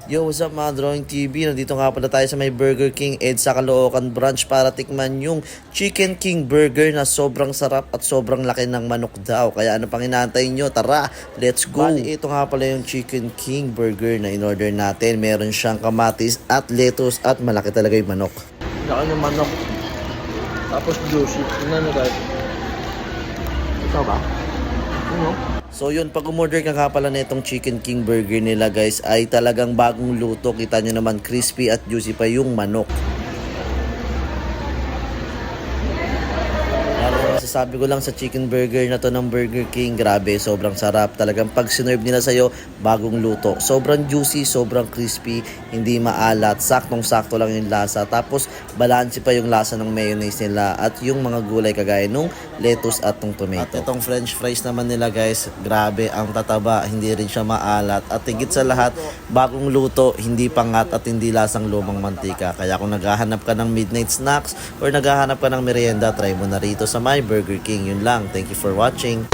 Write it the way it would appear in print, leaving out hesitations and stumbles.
Yo, what's up mga Drawing TV? Nandito nga pala tayo sa may Burger King EDSA Caloocan branch para tikman yung Chicken King Burger na sobrang sarap at sobrang laki ng manok daw. Kaya ano pang inaantay nyo? Tara, let's go! Bali, ito nga pala yung Chicken King Burger na in-order natin. Meron siyang kamatis at lettuce at malaki talaga yung manok. Laki ng manok. Tapos juicy. Tingnan nyo guys. Ito ba? Ano? So yun, pag umorder ka nga pala na itong Chicken King Burger nila guys, ay talagang bagong luto. Kita nyo naman, crispy at juicy pa yung manok. Ano masasabi ko lang sa chicken burger na to ng Burger King, grabe, sobrang sarap. Talagang pag sinerve nila sa'yo, bagong luto. Sobrang juicy, sobrang crispy, hindi maalat, saktong-sakto lang yung lasa. Tapos balanse pa yung lasa ng mayonnaise nila at yung mga gulay kagaya nung lettuce at tong tomato. At itong french fries naman nila guys, grabe, ang tataba, hindi rin siya maalat. At higit sa lahat, bagong luto, hindi pangat at hindi lasang lumang mantika. Kaya kung naghahanap ka ng midnight snacks or naghahanap ka ng merienda, try mo na rito sa my Burger King. Yun lang. Thank you for watching.